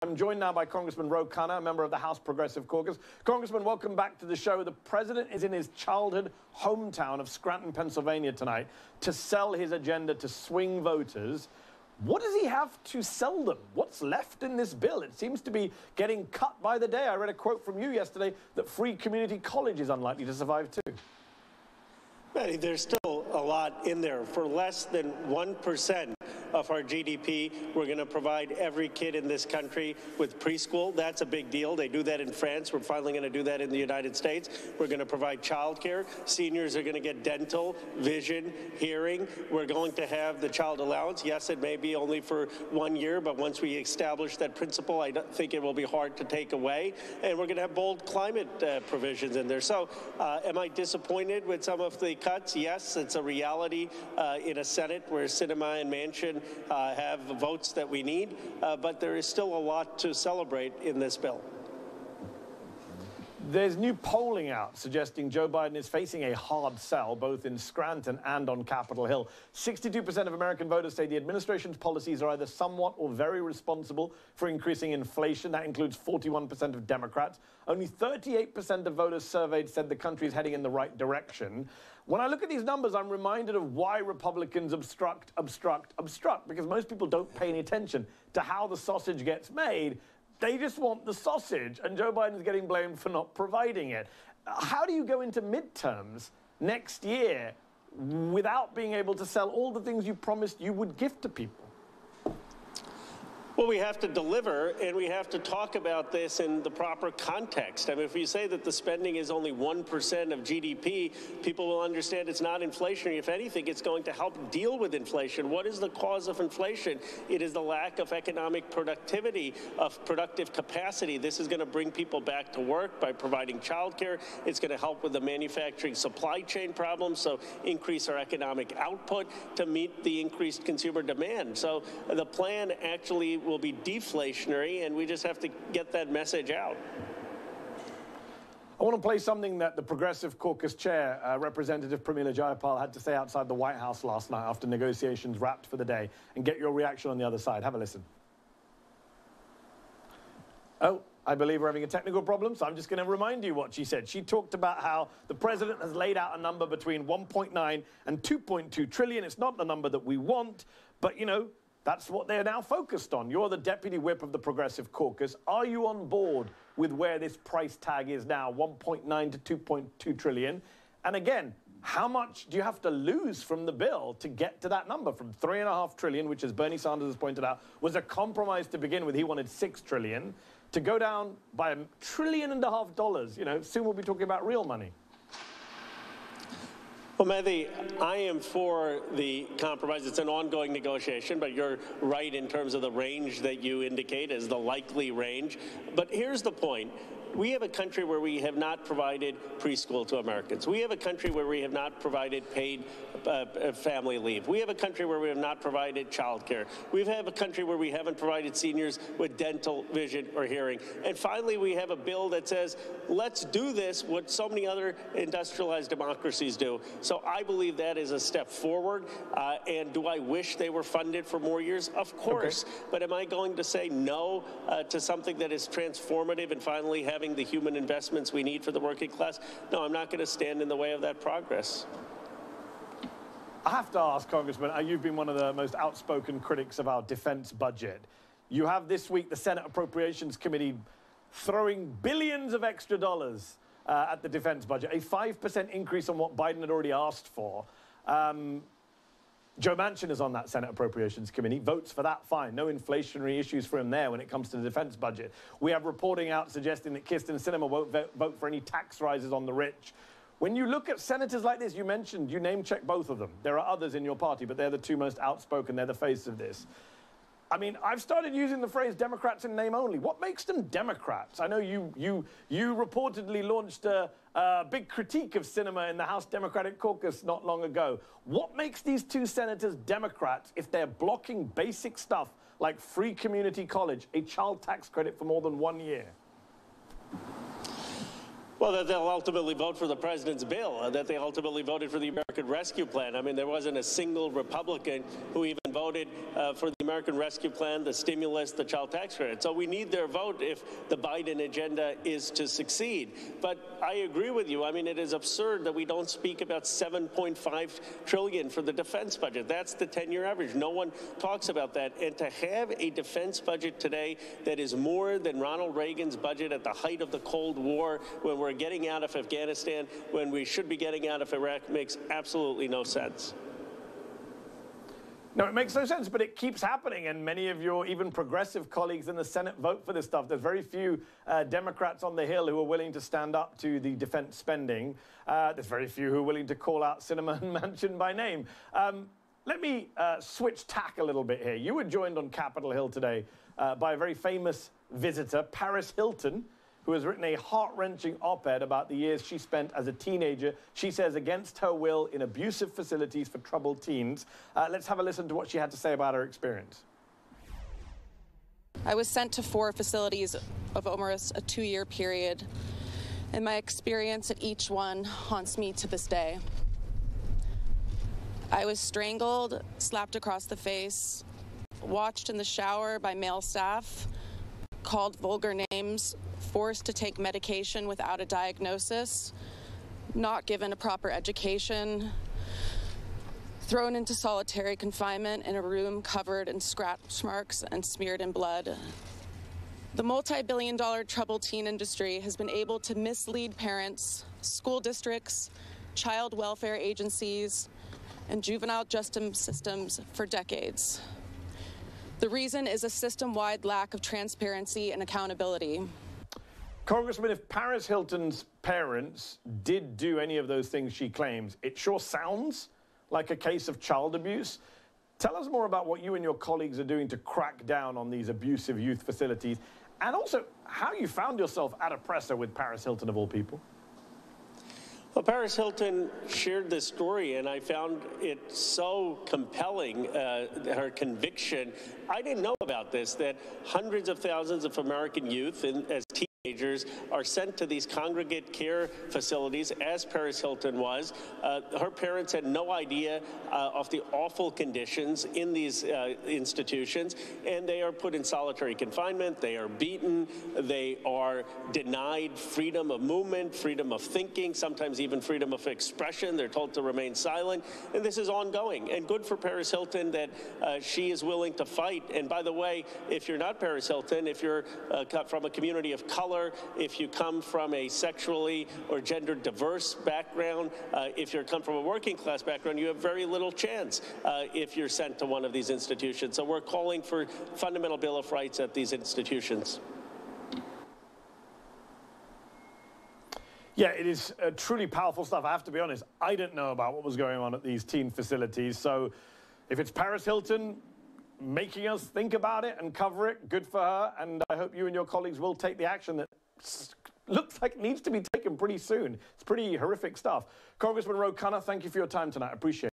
I'm joined now by Congressman Khanna, a member of the House Progressive Caucus. Congressman, welcome back to the show. The president is in his childhood hometown of Scranton, Pennsylvania tonight to sell his agenda to swing voters. What does he have to sell them? What's left in this bill? It seems to be getting cut by the day. I read a quote from you yesterday that free community college is unlikely to survive too. Mehdi, there's still a lot in there. For less than 1% of our GDP, we're going to provide every kid in this country with preschool. That's a big deal. They do that in France. We're finally going to do that in the United States. We're going to provide child care. Seniors are going to get dental, vision, hearing. We're going to have the child allowance. Yes, it may be only for 1 year, but once we establish that principle, I don't think it will be hard to take away. And we're going to have bold climate provisions in there. So am I disappointed with some of the cuts? Yes, it's a reality in a Senate where Sinema and Manchin have votes that we need, but there is still a lot to celebrate in this bill. There's new polling out suggesting Joe Biden is facing a hard sell, both in Scranton and on Capitol Hill. 62% of American voters say the administration's policies are either somewhat or very responsible for increasing inflation. That includes 41% of Democrats. Only 38% of voters surveyed said the country is heading in the right direction. When I look at these numbers, I'm reminded of why Republicans obstruct, because most people don't pay any attention to how the sausage gets made. They just want the sausage, and Joe Biden's getting blamed for not providing it. How do you go into midterms next year without being able to sell all the things you promised you would give to people? Well, we have to deliver, and we have to talk about this in the proper context. I mean, if you say that the spending is only 1% of GDP, people will understand it's not inflationary. If anything, it's going to help deal with inflation. What is the cause of inflation? It is the lack of economic productivity, of productive capacity. This is going to bring people back to work by providing child care. It's going to help with the manufacturing supply chain problems, so increase our economic output to meet the increased consumer demand. So the plan actually will be deflationary, and we just have to get that message out. I want to play something that the Progressive Caucus chair, Representative Pramila Jayapal, had to say outside the White House last night after negotiations wrapped for the day, and get your reaction on the other side. Have a listen. Oh, I believe we're having a technical problem, so I'm just going to remind you what she said. She talked about how the president has laid out a number between 1.9 and 2.2 trillion. It's not the number that we want, but, you know, that's what they're now focused on. You're the deputy whip of the Progressive Caucus. Are you on board with where this price tag is now, 1.9 to 2.2 trillion? And again, how much do you have to lose from the bill to get to that number? From 3.5 trillion, which, as Bernie Sanders has pointed out, was a compromise to begin with. He wanted 6 trillion. To go down by $1.5 trillion, you know, soon we'll be talking about real money. Well, Mehdi, I am for the compromise. It's an ongoing negotiation, but you're right in terms of the range that you indicate as the likely range. But here's the point. We have a country where we have not provided preschool to Americans. We have a country where we have not provided paid family leave. We have a country where we have not provided child care. We have a country where we haven't provided seniors with dental, vision, or hearing. And finally, we have a bill that says, let's do this, what so many other industrialized democracies do. So I believe that is a step forward. And do I wish they were funded for more years? Of course. Okay. But am I going to say no to something that is transformative and finally having the human investments we need for the working class? No, I'm not going to stand in the way of that progress. I have to ask, Congressman, you've been one of the most outspoken critics of our defense budget. You have this week the Senate Appropriations Committee throwing billions of extra dollars at the defense budget, a 5% increase on what Biden had already asked for. Joe Manchin is on that Senate Appropriations Committee. Votes for that, fine. No inflationary issues for him there when it comes to the defense budget. We have reporting out suggesting that Kyrsten Sinema won't vote for any tax rises on the rich. When you look at senators like this, you name-check both of them. There are others in your party, but they're the two most outspoken. They're the face of this. I mean, I've started using the phrase Democrats in name only. What makes them Democrats? I know you reportedly launched a big critique of Sinema in the House Democratic Caucus not long ago. What makes these two senators Democrats if they're blocking basic stuff like free community college, a child tax credit for more than 1 year? Well, that they'll ultimately vote for the president's bill, that they ultimately voted for the American Rescue Plan. I mean, there wasn't a single Republican who even voted for the American Rescue Plan, the stimulus, the child tax credit. So we need their vote if the Biden agenda is to succeed. But I agree with you. I mean, it is absurd that we don't speak about $7.5 trillion for the defense budget. That's the 10-year average. No one talks about that. And to have a defense budget today that is more than Ronald Reagan's budget at the height of the Cold War, when we're getting out of Afghanistan, when we should be getting out of Iraq, makes absolutely no sense. No, it makes no sense, but it keeps happening, and many of your even progressive colleagues in the Senate vote for this stuff. There's very few Democrats on the Hill who are willing to stand up to the defense spending. There's very few who are willing to call out Sinema and Manchin by name. Let me switch tack a little bit here. You were joined on Capitol Hill today by a very famous visitor, Paris Hilton, who has written a heart-wrenching op-ed about the years she spent as a teenager, she says against her will, in abusive facilities for troubled teens. Let's have a listen to what she had to say about her experience. I was sent to 4 facilities of almost a 2-year period, and my experience at each one haunts me to this day. I was strangled, slapped across the face, watched in the shower by male staff, called vulgar names, forced to take medication without a diagnosis, not given a proper education, thrown into solitary confinement in a room covered in scratch marks and smeared in blood. The multi-billion-dollar troubled teen industry has been able to mislead parents, school districts, child welfare agencies, and juvenile justice systems for decades. The reason is a system-wide lack of transparency and accountability. Congressman, if Paris Hilton's parents did do any of those things she claims, it sure sounds like a case of child abuse. Tell us more about what you and your colleagues are doing to crack down on these abusive youth facilities, and also how you found yourself at a presser with Paris Hilton, of all people. Well, Paris Hilton shared this story, and I found it so compelling, her conviction. I didn't know about this, that hundreds of thousands of American youth as teenagers are sent to these congregate care facilities, as Paris Hilton was. Her parents had no idea of the awful conditions in these institutions, and they are put in solitary confinement. They are beaten. They are denied freedom of movement, freedom of thinking, sometimes even freedom of expression. They're told to remain silent, and this is ongoing. And good for Paris Hilton that she is willing to fight. And by the way, if you're not Paris Hilton, if you're from a community of color, if you come from a sexually or gender diverse background, if you come from a working class background, you have very little chance if you're sent to one of these institutions. So we're calling for fundamental Bill of Rights at these institutions. Yeah, it is truly powerful stuff. I have to be honest, I didn't know about what was going on at these teen facilities. So if it's Paris Hilton making us think about it and cover it, good for her. And I hope you and your colleagues will take the action that looks like it needs to be taken pretty soon. It's pretty horrific stuff. Congressman Khanna, thank you for your time tonight. I appreciate it.